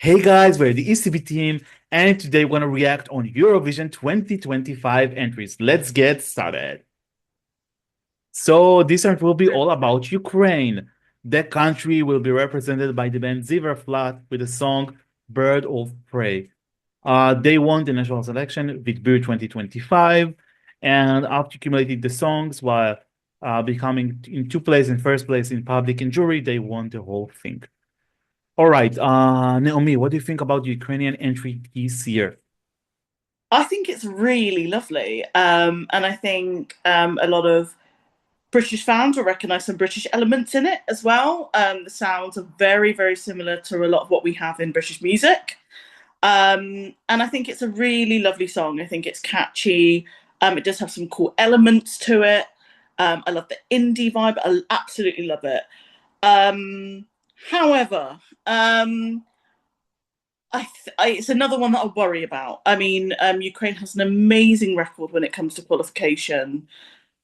Hey guys, we're the ECB team, and today we're gonna react on Eurovision 2025 entries. Let's get started. So this art will be all about Ukraine. The country will be represented by the band Ziferblat with the song Bird of Prey. They won the national selection Vidbir 2025, and after accumulating the songs while becoming in two place in first place in public and jury, they won the whole thing. All right, Naomi, what do you think about the Ukrainian entry this year? I think it's really lovely. And I think a lot of British fans will recognise some British elements in it as well. The sounds are very, very similar to a lot of what we have in British music. And I think it's a really lovely song. I think it's catchy. It does have some cool elements to it. I love the indie vibe. I absolutely love it. Um, however, it's another one that I worry about. I mean, Ukraine has an amazing record when it comes to qualification.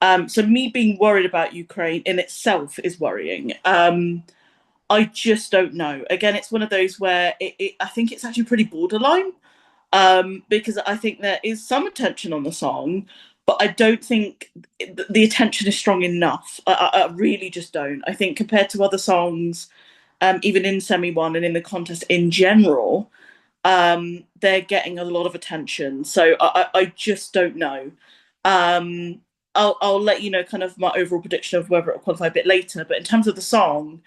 So me being worried about Ukraine in itself is worrying. I just don't know. Again, it's one of those where I think it's actually pretty borderline because I think there is some attention on the song, but I don't think the attention is strong enough. I really just don't. I think compared to other songs, even in semi one and in the contest in general, they're getting a lot of attention. So I just don't know. Um, I'll let you know kind of my overall prediction of whether it'll qualify a bit later. But in terms of the song,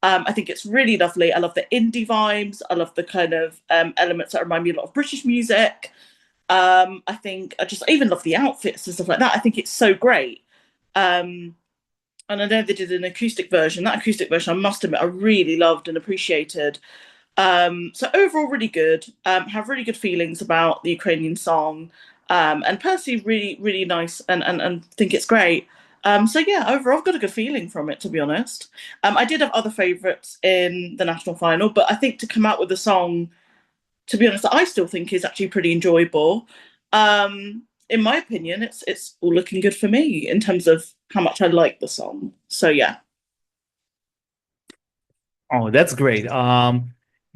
I think it's really lovely. I love the indie vibes. I love the kind of elements that remind me a lot of British music. I think I even love the outfits and stuff like that. I think it's so great. Um, and I know they did an acoustic version. That acoustic version, I must admit, I really loved and appreciated. So overall, really good. Have really good feelings about the Ukrainian song, and personally, really, really nice, and think it's great. So yeah, overall, I've got a good feeling from it, to be honest. I did have other favourites in the national final, but I think to come out with a song, to be honest, that I still think is actually pretty enjoyable. In my opinion, it's all looking good for me in terms of how much I like the song. So yeah. Oh, that's great.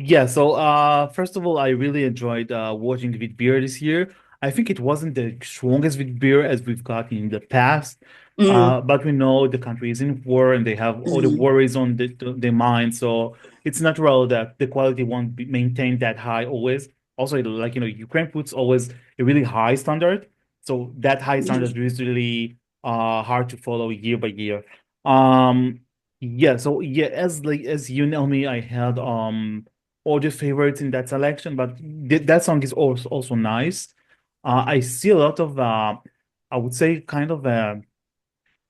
Yeah, so first of all, I really enjoyed watching Vidbir this year. I think it wasn't the strongest Vidbir as we've got in the past. Mm, But we know the country is in war and they have all the mm, worries on their mind. So it's natural that the quality won't be maintained that high always. Also, like, Ukraine puts always a really high standard. So that high standard mm, is really hard to follow year by year. Um, yeah, so yeah, as you know me, I had all the favorites in that selection, but that song is also nice. I see a lot of I would say kind of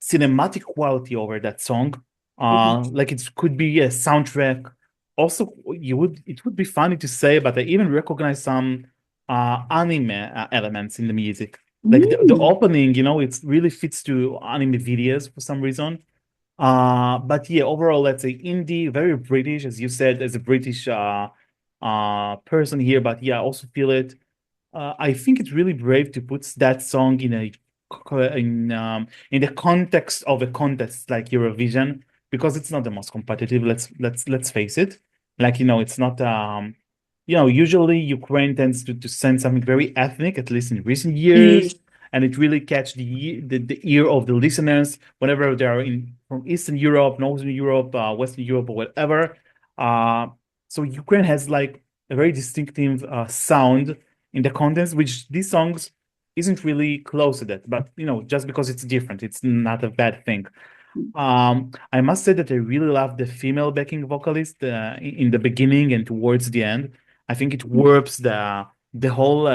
cinematic quality over that song. mhm. Like it could be a soundtrack. Also, it would be funny to say, but I even recognize some anime elements in the music. Like the Mm. opening, it really fits to anime videos for some reason. But yeah, overall, let's say indie, very British, as you said, as a British person here. But yeah, I also feel it. I think it's really brave to put that song in the context of a contest like Eurovision because it's not the most competitive. Let's face it. Like it's not. Usually Ukraine tends to send something very ethnic, at least in recent Mm. years, and it really catch the ear of the listeners whenever they are in from Eastern Europe, Northern Europe, Western Europe, or whatever. Uh, so Ukraine has like a very distinctive sound in the contents, which these songs isn't really close to that. But just because it's different, it's not a bad thing. I must say that I really love the female backing vocalist in the beginning and towards the end. I think it warps the whole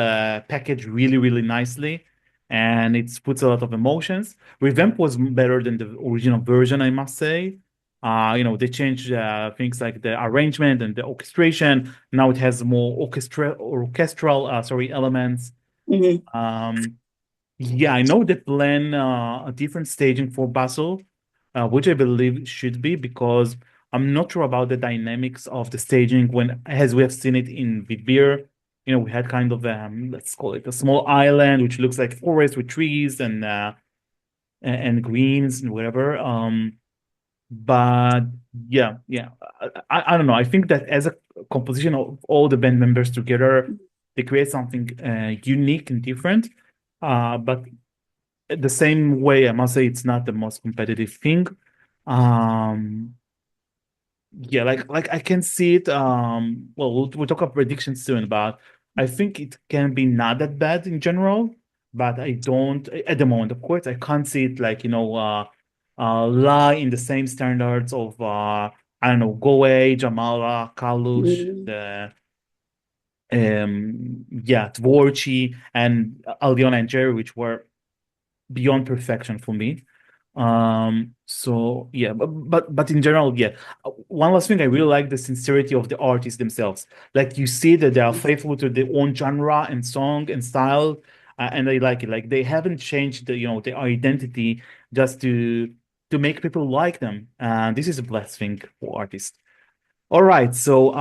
package really, really nicely, and it puts a lot of emotions. Revamp was better than the original version, I must say. They changed things like the arrangement and the orchestration. Now it has more orchestral, sorry, elements. Mhm. Um, yeah, I know they plan a different staging for Basel, which I believe should be because I'm not sure about the dynamics of the staging when, as we have seen it in Vidbir, we had kind of let's call it a small island which looks like forest with trees and greens and whatever. But yeah, I don't know. I think that as a composition of all the band members together, they create something unique and different. But the same way, I must say it's not the most competitive thing. Um, yeah, like I can see it. Well, we'll talk about predictions soon, but I think it can be not that bad in general. But I don't at the moment, of course, I can't see it like lie in the same standards of I don't know, Goe, Jamala, Kalush, Mm. the yeah, Dvorchi and Aldiona and Jerry, which were beyond perfection for me. So yeah, but in general, yeah. One last thing, I really like the sincerity of the artists themselves. Like you see that they are faithful to their own genre and song and style, and they like it. Like they haven't changed their identity just to make people like them. And this is a blessed thing for artists. All right, so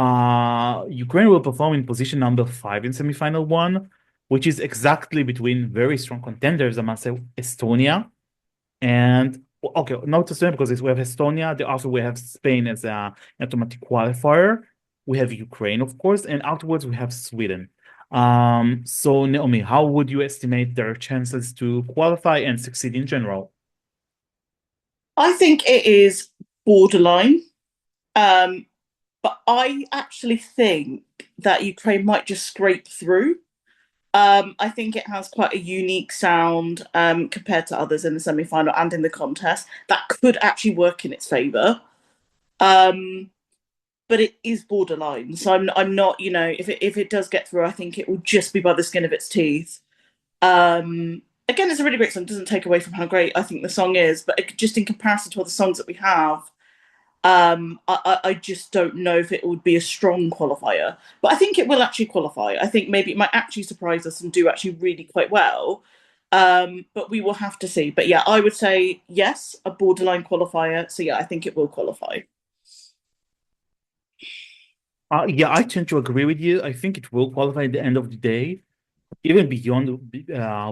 Ukraine will perform in position number 5 in semifinal one, which is exactly between very strong contenders, I must say, Estonia and okay, not Estonia because we have Estonia. After we have Spain as a automatic qualifier. We have Ukraine, of course, and afterwards we have Sweden. So Naomi, how would you estimate their chances to qualify and succeed in general? I think it is borderline. Um, but I actually think that Ukraine might just scrape through. I think it has quite a unique sound compared to others in the semi-final and in the contest that could actually work in its favour. Um, but it is borderline, so I'm not, if it does get through, I think it will just be by the skin of its teeth. Again, it's a really great song. It doesn't take away from how great I think the song is, but just in comparison to other songs that we have, I just don't know if it would be a strong qualifier, but I think it will actually qualify. I think maybe it might actually surprise us and do actually really quite well. But we will have to see. But yeah, I would say yes, a borderline qualifier. So yeah, I think it will qualify. Yeah, I tend to agree with you. I think it will qualify at the end of the day, even beyond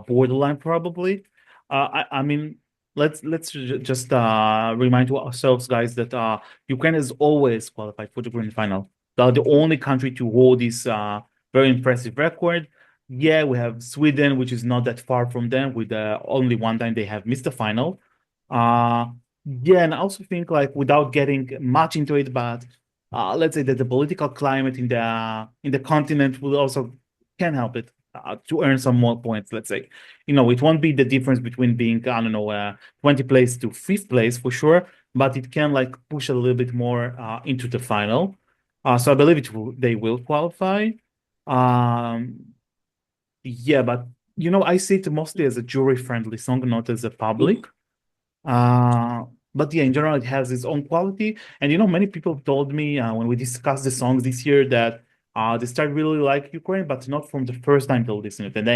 borderline probably. I mean, let's just remind to ourselves, guys, that Ukraine has always qualified for the grand final. They're the only country to hold this very impressive record. Yeah, we have Sweden, which is not that far from them, with only one time they have missed the final. Uh, yeah, and I also think like without getting much into it, but let's say that the political climate in the continent will also can help it to earn some more points, let's say. It won't be the difference between being, I don't know, 20 place to fifth place for sure, but it can like push a little bit more into the final. So I believe they will qualify. Um, yeah, but I see it mostly as a jury-friendly song, not as a public. Uh, but yeah, in general, it has its own quality. And many people told me when we discussed the songs this year that they started really like Ukraine, but not from the first time they listened to it. And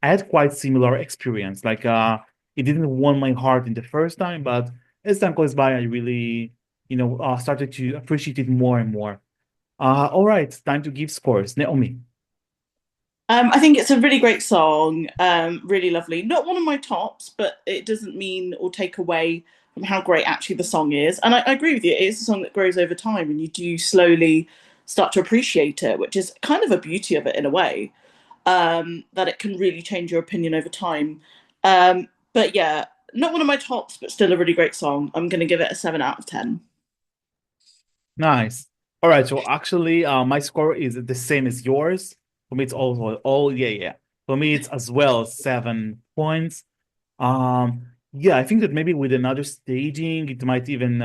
I had quite similar experience. Like it didn't warm my heart in the first time, but as time goes by, I really, started to appreciate it more and more. All right, time to give scores. Naomi. I think it's a really great song, really lovely. Not one of my tops, but it doesn't mean or take away from how great actually the song is. And I agree with you, it is a song that grows over time and you do slowly start to appreciate it, which is kind of a beauty of it in a way, that it can really change your opinion over time. But yeah, not one of my tops, but still a really great song. I'm going to give it a 7 out of 10. Nice. All right. So actually, my score is the same as yours. For me, it's also yeah, yeah. For me, it's as well 7 points. Yeah, I think that maybe with another staging, it might even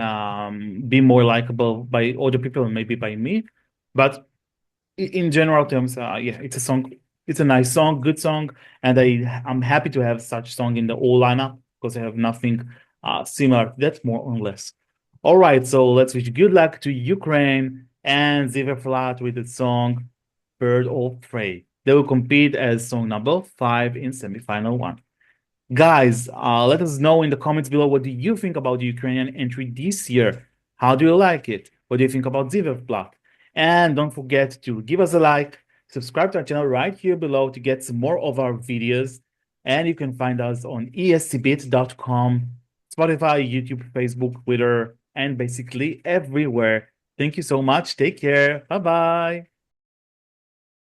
be more likable by other people and maybe by me. But in general terms, yeah, it's a song. It's a nice song, good song, and I'm happy to have such song in the whole lineup because I have nothing similar to that, more or less. All right, so let's wish good luck to Ukraine and Ziferblat with the song "Bird of Prey." They will compete as song number 5 in semifinal one. Guys, let us know in the comments below what do you think about the Ukrainian entry this year? How do you like it? What do you think about Ziferblat? And don't forget to give us a like, subscribe to our channel right here below to get some more of our videos. And you can find us on escbit.com, Spotify, YouTube, Facebook, Twitter, and basically everywhere. Thank you so much. Take care. Bye bye.